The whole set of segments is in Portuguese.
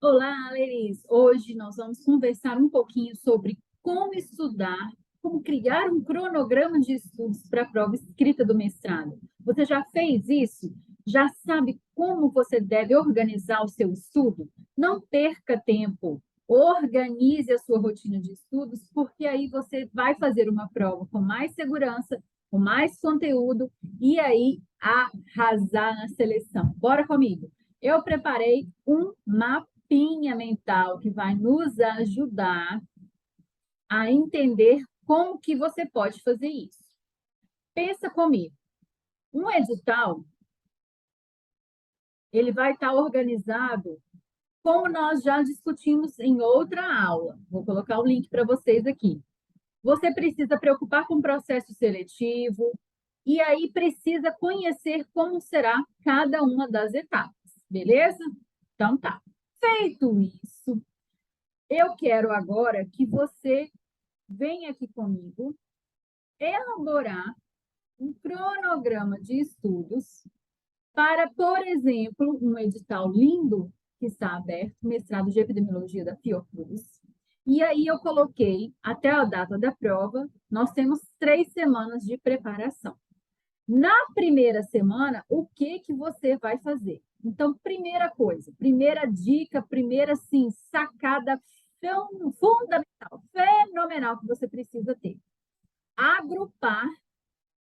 Olá, Leris! Hoje nós vamos conversar um pouquinho sobre como estudar, como criar um cronograma de estudos para a prova escrita do mestrado. Você já fez isso? Já sabe como você deve organizar o seu estudo? Não perca tempo. Organize a sua rotina de estudos, porque aí você vai fazer uma prova com mais segurança, com mais conteúdo e aí arrasar na seleção. Bora comigo! Eu preparei um mapinha mental que vai nos ajudar a entender como que você pode fazer isso. Pensa comigo. Um edital, ele vai estar organizado como nós já discutimos em outra aula. Vou colocar o link para vocês aqui. Você precisa preocupar com o processo seletivo e aí precisa conhecer como será cada uma das etapas, beleza? Então tá. Feito isso, eu quero agora que você venha aqui comigo elaborar um cronograma de estudos para, por exemplo, um edital lindo que está aberto, mestrado de epidemiologia da Fiocruz. E aí eu coloquei, até a data da prova, nós temos 3 semanas de preparação. Na primeira semana, o que você vai fazer? Então, primeira coisa, primeira dica, primeira, sim, sacada fundamental, fenomenal que você precisa ter. Agrupar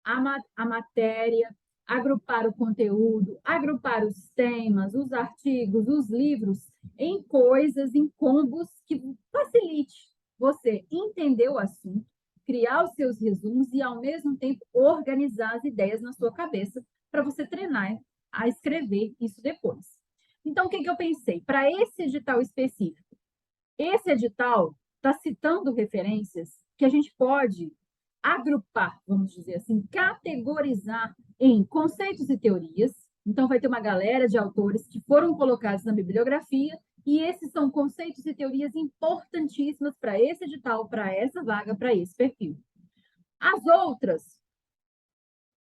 a matéria, agrupar o conteúdo, agrupar os temas, os artigos, os livros em coisas, em combos que facilite você entender o assunto, criar os seus resumos e, ao mesmo tempo, organizar as ideias na sua cabeça para você treinar a escrever isso depois. Então, o que eu pensei? Para esse edital específico, esse edital está citando referências que a gente pode agrupar, vamos dizer assim, categorizar em conceitos e teorias. Então, vai ter uma galera de autores que foram colocados na bibliografia, e esses são conceitos e teorias importantíssimas para esse edital, para essa vaga, para esse perfil. As outras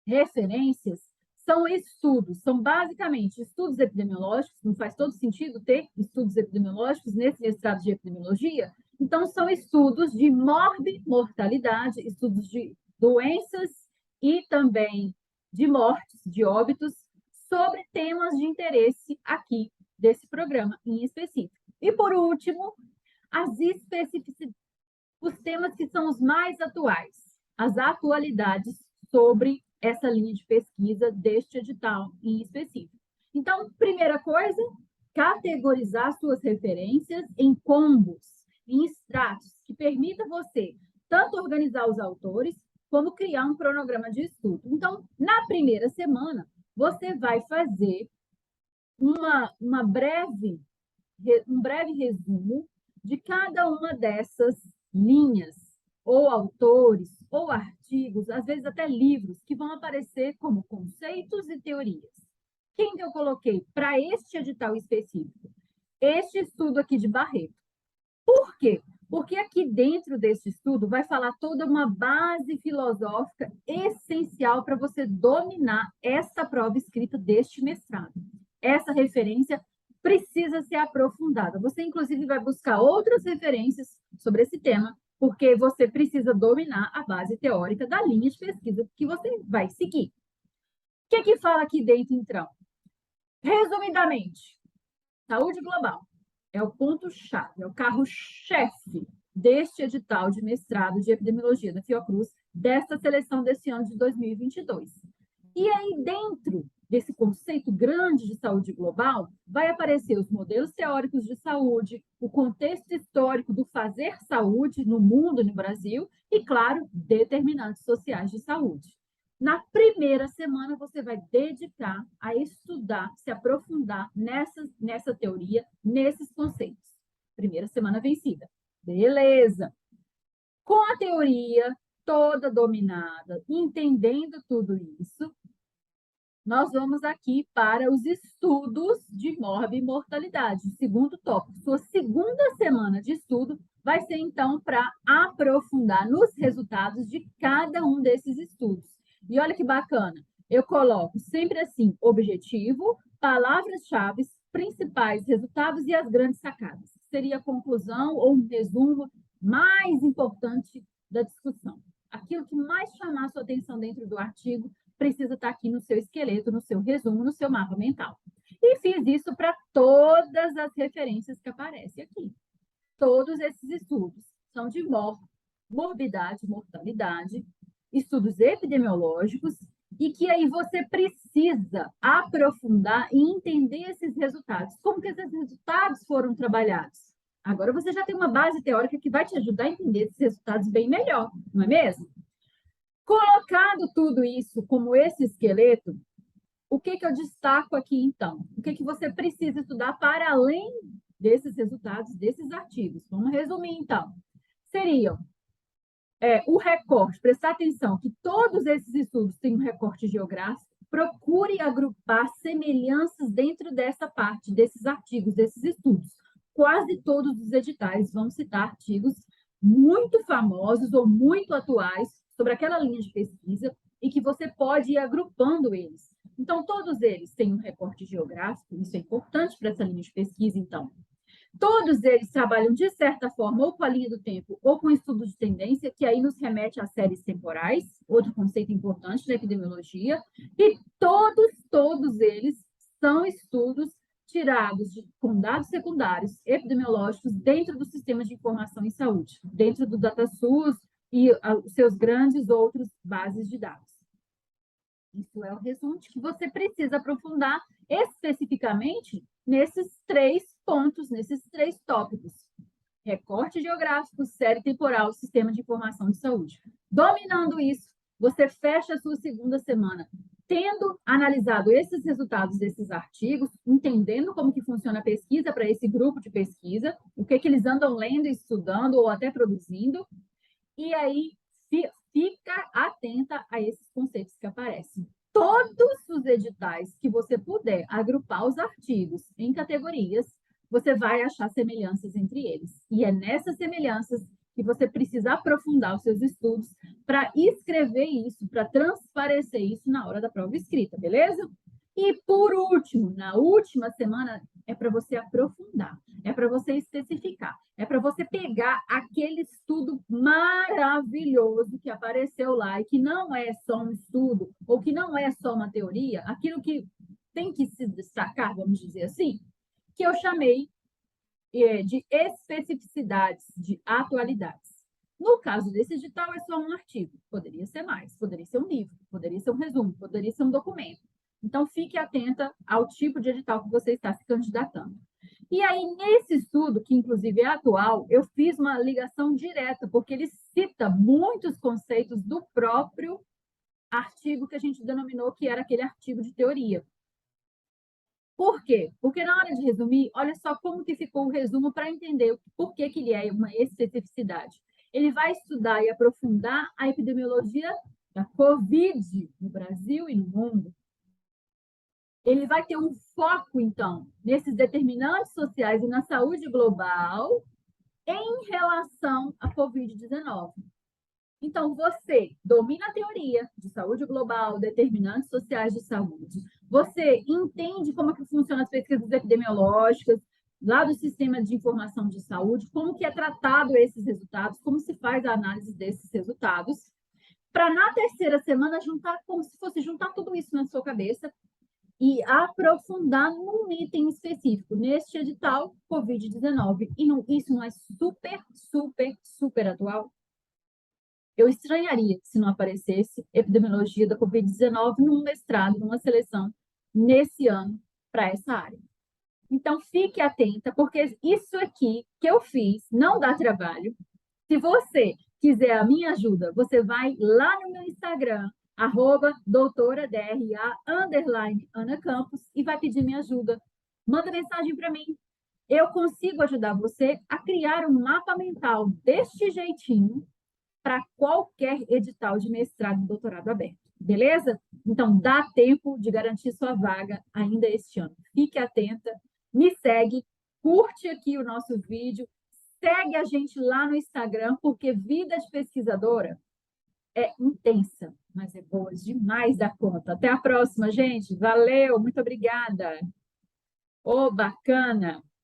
referências são estudos, são basicamente estudos epidemiológicos, não faz todo sentido ter estudos epidemiológicos nesse mestrado de epidemiologia, então são estudos de morbimortalidade, estudos de doenças e também de mortes, de óbitos, sobre temas de interesse aqui desse programa em específico. E por último, as especificidades, os temas que são os mais atuais, as atualidades sobre essa linha de pesquisa deste edital em específico. Então, primeira coisa, categorizar suas referências em combos, em extratos, que permita você tanto organizar os autores, como criar um cronograma de estudo. Então, na primeira semana, você vai fazer um breve resumo de cada uma dessas linhas, ou autores, ou artigos, às vezes até livros, que vão aparecer como conceitos e teorias. Quem que eu coloquei para este edital específico? Este estudo aqui de Barreto. Por quê? Porque aqui dentro desse estudo vai falar toda uma base filosófica essencial para você dominar essa prova escrita deste mestrado. Essa referência precisa ser aprofundada. Você, inclusive, vai buscar outras referências sobre esse tema, porque você precisa dominar a base teórica da linha de pesquisa que você vai seguir. O que fala aqui dentro, então? Resumidamente, saúde global é o ponto-chave, é o carro-chefe deste edital de mestrado de epidemiologia da Fiocruz, desta seleção desse ano de 2022. E aí, dentro desse conceito grande de saúde global, vai aparecer os modelos teóricos de saúde, o contexto histórico do fazer saúde no mundo, no Brasil, e, claro, determinantes sociais de saúde. Na primeira semana, você vai dedicar a estudar, se aprofundar nessa teoria, nesses conceitos. Primeira semana vencida. Beleza. Com a teoria toda dominada, entendendo tudo isso, nós vamos aqui para os estudos de morbimortalidade, segundo tópico. Sua segunda semana de estudo vai ser, então, para aprofundar nos resultados de cada um desses estudos. E olha que bacana, eu coloco sempre assim, objetivo, palavras-chave, principais resultados e as grandes sacadas. Seria a conclusão ou um resumo mais importante da discussão. Aquilo que mais chamar a sua atenção dentro do artigo precisa estar aqui no seu esqueleto, no seu resumo, no seu mapa mental. E fiz isso para todas as referências que aparecem aqui. Todos esses estudos são de morbidade, mortalidade, estudos epidemiológicos, e que aí você precisa aprofundar e entender esses resultados. Como que esses resultados foram trabalhados? Agora você já tem uma base teórica que vai te ajudar a entender esses resultados bem melhor, não é mesmo? Colocado tudo isso como esse esqueleto, o que eu destaco aqui, então? O que você precisa estudar para além desses resultados, desses artigos? Vamos resumir, então. Seriam o recorte, prestar atenção que todos esses estudos têm um recorte geográfico, procure agrupar semelhanças dentro dessa parte, desses artigos, desses estudos. Quase todos os editais vão citar artigos muito famosos ou muito atuais sobre aquela linha de pesquisa e que você pode ir agrupando eles. Então, todos eles têm um recorte geográfico, isso é importante para essa linha de pesquisa, então. Todos eles trabalham, de certa forma, ou com a linha do tempo, ou com estudo de tendência, que aí nos remete às séries temporais, outro conceito importante da epidemiologia, e todos eles são estudos tirados com dados secundários epidemiológicos dentro do sistema de informação em saúde, dentro do DataSUS e os seus grandes outros bases de dados. Isso é o resumo de que você precisa aprofundar especificamente nesses 3 pontos, nesses 3 tópicos. Recorte geográfico, série temporal, sistema de informação de saúde. Dominando isso, você fecha a sua segunda semana tendo analisado esses resultados desses artigos, entendendo como que funciona a pesquisa para esse grupo de pesquisa, o que eles andam lendo, estudando ou até produzindo, e aí fica atenta a esses conceitos que aparecem. Todos os editais que você puder agrupar os artigos em categorias, você vai achar semelhanças entre eles. E é nessas semelhanças que você precisa aprofundar os seus estudos para escrever isso, para transparecer isso na hora da prova escrita, beleza? E, por último, na última semana, é para você aprofundar, é para você especificar, é para você pegar aquele estudo maravilhoso que apareceu lá e que não é só um estudo, ou que não é só uma teoria, aquilo que tem que se destacar, vamos dizer assim, que eu chamei de especificidades, de atualidades. No caso desse edital, é só um artigo, poderia ser mais, poderia ser um livro, poderia ser um resumo, poderia ser um documento. Então, fique atenta ao tipo de edital que você está se candidatando. E aí, nesse estudo, que inclusive é atual, eu fiz uma ligação direta, porque ele cita muitos conceitos do próprio artigo que a gente denominou que era aquele artigo de teoria. Por quê? Porque na hora de resumir, olha só como que ficou o resumo para entender por que ele é uma especificidade. Ele vai estudar e aprofundar a epidemiologia da Covid no Brasil e no mundo. Ele vai ter um foco, então, nesses determinantes sociais e na saúde global em relação à Covid-19. Então, você domina a teoria de saúde global, determinantes sociais de saúde. Você entende como que funcionam as pesquisas epidemiológicas, lá do sistema de informação de saúde, como que é tratado esses resultados, como se faz a análise desses resultados, para na terceira semana juntar, como se fosse juntar tudo isso na sua cabeça e aprofundar num item específico, neste edital Covid-19. E isso não é super atual? Eu estranharia se não aparecesse epidemiologia da Covid-19 num mestrado, numa seleção, nesse ano, para essa área. Então, fique atenta, porque isso aqui que eu fiz não dá trabalho. Se você quiser a minha ajuda, você vai lá no meu Instagram, @doutora_DRA_Ana Campos, e vai pedir minha ajuda. Manda mensagem para mim. Eu consigo ajudar você a criar um mapa mental deste jeitinho para qualquer edital de mestrado e doutorado aberto, beleza? Então, dá tempo de garantir sua vaga ainda este ano. Fique atenta, me segue, curte aqui o nosso vídeo, segue a gente lá no Instagram, porque vida de pesquisadora é intensa, mas é boa demais da conta. Até a próxima, gente. Valeu, muito obrigada. Ô, bacana!